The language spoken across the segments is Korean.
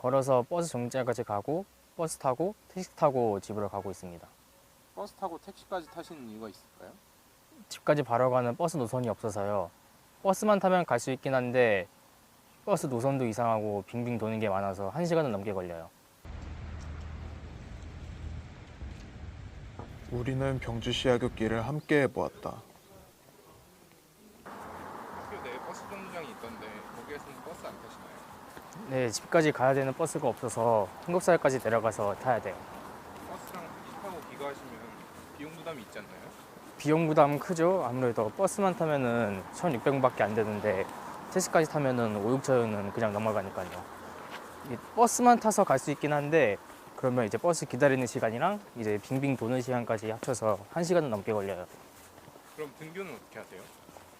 걸어서 버스 정류장까지 가고 버스 타고 택시 타고 집으로 가고 있습니다. 버스 타고 택시까지 타시는 이유가 있을까요? 집까지 바로 가는 버스 노선이 없어서요. 버스만 타면 갈 수 있긴 한데 버스 노선도 이상하고 빙빙 도는 게 많아서 1시간은 넘게 걸려요. 우리는 병주시 하굣길을 함께 해보았다. 학교 내에 버스 정류장이 있던데 거기에서는 버스 안 타시나요? 네, 집까지 가야 되는 버스가 없어서 흥국사역까지 내려가서 타야 돼요. 버스랑 택시 타고 비교하시면 비용 부담이 있지 않나요? 비용 부담은 크죠. 아무래도 버스만 타면은 1,600원밖에 안 되는데 택시까지 타면은 5, 6천원은 그냥 넘어가니까요. 이 버스만 타서 갈 수 있긴 한데 그러면 이제 버스 기다리는 시간이랑 이제 빙빙 도는 시간까지 합쳐서 1시간은 넘게 걸려요. 그럼 등교는 어떻게 하세요?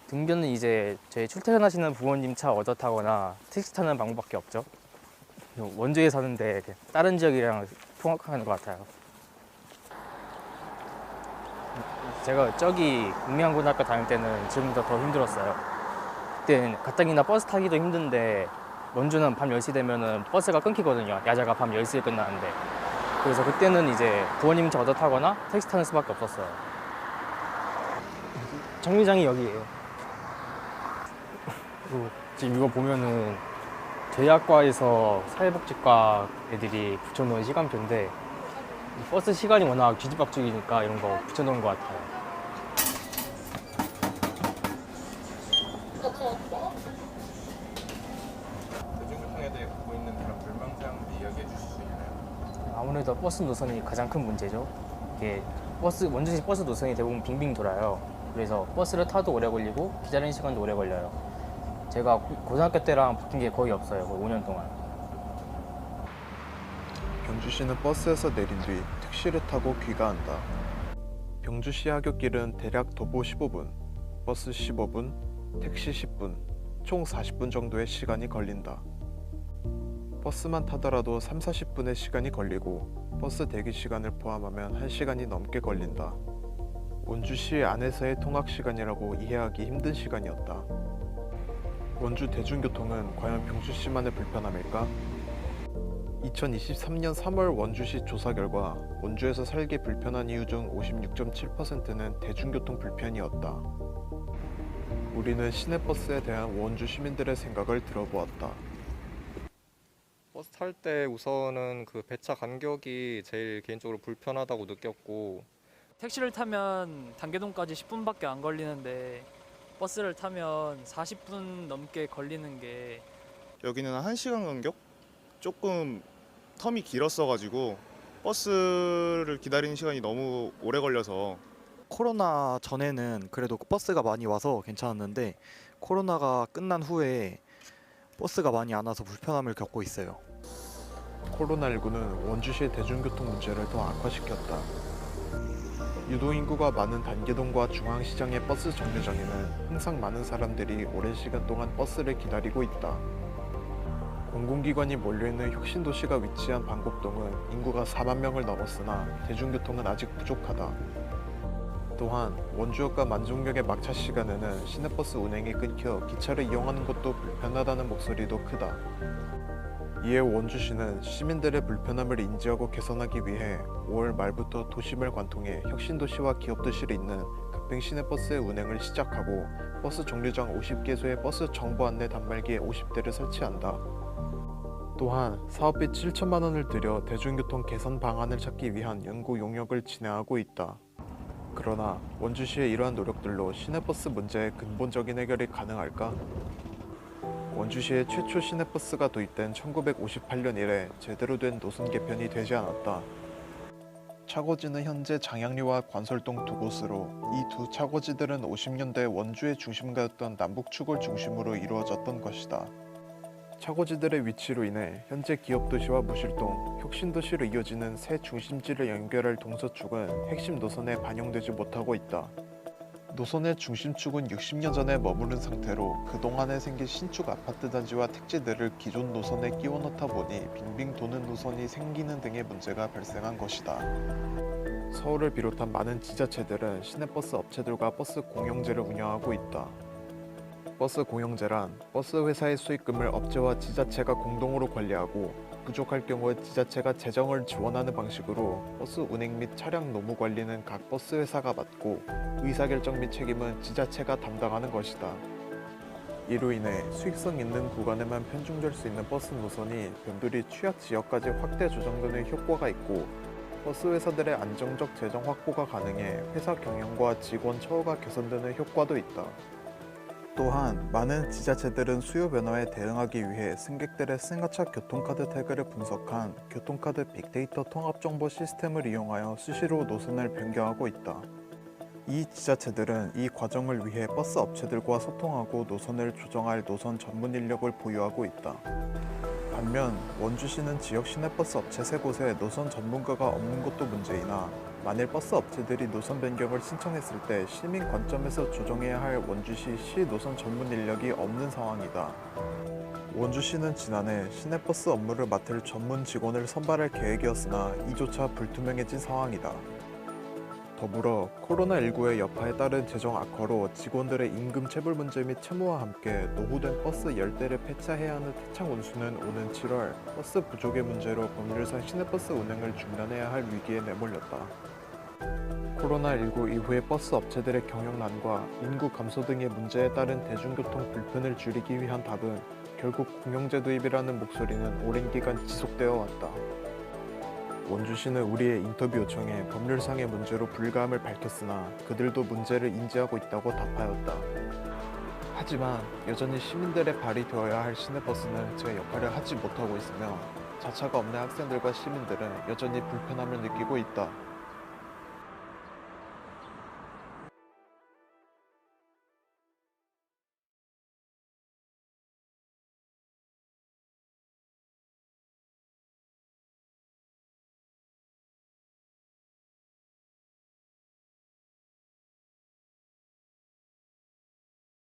등교는 이제 저희 출퇴근하시는 부모님 차 얻어 타거나 택시 타는 방법밖에 없죠. 원주에 사는데 다른 지역이랑 통학하는 것 같아요. 제가 저기 국민학고등학교 다닐 때는 지금보다 더 힘들었어요. 그때는 가뜩이나 버스 타기도 힘든데 원주는 밤 10시 되면은 버스가 끊기거든요. 야자가 밤 10시에 끝나는데. 그래서 그때는 이제 부모님 차 얻어 타거나 택시 타는 수밖에 없었어요. 정류장이 여기예요. 지금 이거 보면은 저희 학과에서 사회복지과 애들이 붙여놓은 시간표인데 버스 시간이 워낙 뒤집박죽이니까 이런 거 붙여놓은 것 같아요. 대중교통에 대해 갖고 있는 그런 불만사항들 이야기해 주실 수 있나요? 아무래도 버스 노선이 가장 큰 문제죠. 이게 원주시 버스 노선이 대부분 빙빙 돌아요. 그래서 버스를 타도 오래 걸리고 기다리는 시간도 오래 걸려요. 제가 고등학교 때랑 바뀐 게 거의 없어요. 거의 5년 동안. 병주시는 버스에서 내린 뒤 택시를 타고 귀가한다. 병주시 하굣길은 대략 도보 15분, 버스 15분, 택시 10분, 총 40분 정도의 시간이 걸린다. 버스만 타더라도 3, 40분의 시간이 걸리고 버스 대기 시간을 포함하면 1시간이 넘게 걸린다. 원주시 안에서의 통학 시간이라고 이해하기 힘든 시간이었다. 원주 대중교통은 과연 병주시만의 불편함일까? 2023년 3월 원주시 조사 결과 원주에서 살기 불편한 이유 중 56.7%는 대중교통 불편이었다. 우리는 시내버스에 대한 원주 시민들의 생각을 들어보았다. 버스 탈 때 우선은 그 배차 간격이 제일 개인적으로 불편하다고 느꼈고, 택시를 타면 단계동까지 10분밖에 안 걸리는데 버스를 타면 40분 넘게 걸리는 게 여기는 1시간 간격? 조금 텀이 길었어가지고 버스를 기다리는 시간이 너무 오래 걸려서. 코로나 전에는 그래도 버스가 많이 와서 괜찮았는데 코로나가 끝난 후에 버스가 많이 안 와서 불편함을 겪고 있어요. 코로나19는 원주시의 대중교통 문제를 더 악화시켰다. 유동인구가 많은 단계동과 중앙시장의 버스 정류장에는 항상 많은 사람들이 오랜 시간 동안 버스를 기다리고 있다. 공공기관이 몰려있는 혁신도시가 위치한 방곡동은 인구가 4만 명을 넘었으나 대중교통은 아직 부족하다. 또한 원주역과 만종역의 막차 시간에는 시내버스 운행이 끊겨 기차를 이용하는 것도 불편하다는 목소리도 크다. 이에 원주시는 시민들의 불편함을 인지하고 개선하기 위해 5월 말부터 도심을 관통해 혁신도시와 기업도시를 잇는 급행 시내버스의 운행을 시작하고 버스 정류장 50개소의 버스 정보 안내 단말기 50대를 설치한다. 또한 사업비 7천만 원을 들여 대중교통 개선 방안을 찾기 위한 연구 용역을 진행하고 있다. 그러나 원주시의 이러한 노력들로 시내버스 문제의 근본적인 해결이 가능할까? 원주시의 최초 시내버스가 도입된 1958년 이래 제대로 된 노선 개편이 되지 않았다. 차고지는 현재 장양리와 관설동 두 곳으로 이 두 차고지들은 50년대 원주의 중심가였던 남북축을 중심으로 이루어졌던 것이다. 차고지들의 위치로 인해 현재 기업도시와 무실동, 혁신도시로 이어지는 새 중심지를 연결할 동서축은 핵심 노선에 반영되지 못하고 있다. 노선의 중심축은 60년 전에 머무른 상태로 그동안에 생긴 신축 아파트 단지와 택지들을 기존 노선에 끼워 넣다 보니 빙빙 도는 노선이 생기는 등의 문제가 발생한 것이다. 서울을 비롯한 많은 지자체들은 시내버스 업체들과 버스 공영제를 운영하고 있다. 버스 공영제란 버스 회사의 수익금을 업체와 지자체가 공동으로 관리하고 부족할 경우 지자체가 재정을 지원하는 방식으로 버스 운행 및 차량 노무 관리는 각 버스 회사가 맡고 의사결정 및 책임은 지자체가 담당하는 것이다. 이로 인해 수익성 있는 구간에만 편중될 수 있는 버스 노선이 변두리 취약 지역까지 확대 조정되는 효과가 있고 버스 회사들의 안정적 재정 확보가 가능해 회사 경영과 직원 처우가 개선되는 효과도 있다. 또한 많은 지자체들은 수요 변화에 대응하기 위해 승객들의 승하차 교통카드 태그를 분석한 교통카드 빅데이터 통합정보 시스템을 이용하여 수시로 노선을 변경하고 있다. 이 지자체들은 이 과정을 위해 버스 업체들과 소통하고 노선을 조정할 노선 전문 인력을 보유하고 있다. 반면 원주시는 지역 시내버스 업체 3곳에 노선 전문가가 없는 것도 문제이나 만일 버스 업체들이 노선 변경을 신청했을 때 시민 관점에서 조정해야 할 원주시 시 노선 전문 인력이 없는 상황이다. 원주시는 지난해 시내버스 업무를 맡을 전문 직원을 선발할 계획이었으나 이조차 불투명해진 상황이다. 더불어 코로나19의 여파에 따른 재정 악화로 직원들의 임금 체불 문제 및 채무와 함께 노후된 버스 10대를 폐차해야 하는 태창 운수는 오는 7월 버스 부족의 문제로 법률상 시내버스 운행을 중단해야 할 위기에 내몰렸다. 코로나19 이후의 버스 업체들의 경영난과 인구 감소 등의 문제에 따른 대중교통 불편을 줄이기 위한 답은 결국 공영제 도입이라는 목소리는 오랜 기간 지속되어 왔다. 원주시는 우리의 인터뷰 요청에 법률상의 문제로 불가함을 밝혔으나 그들도 문제를 인지하고 있다고 답하였다. 하지만 여전히 시민들의 발이 되어야 할 시내버스는 제 역할을 하지 못하고 있으며 자차가 없는 학생들과 시민들은 여전히 불편함을 느끼고 있다.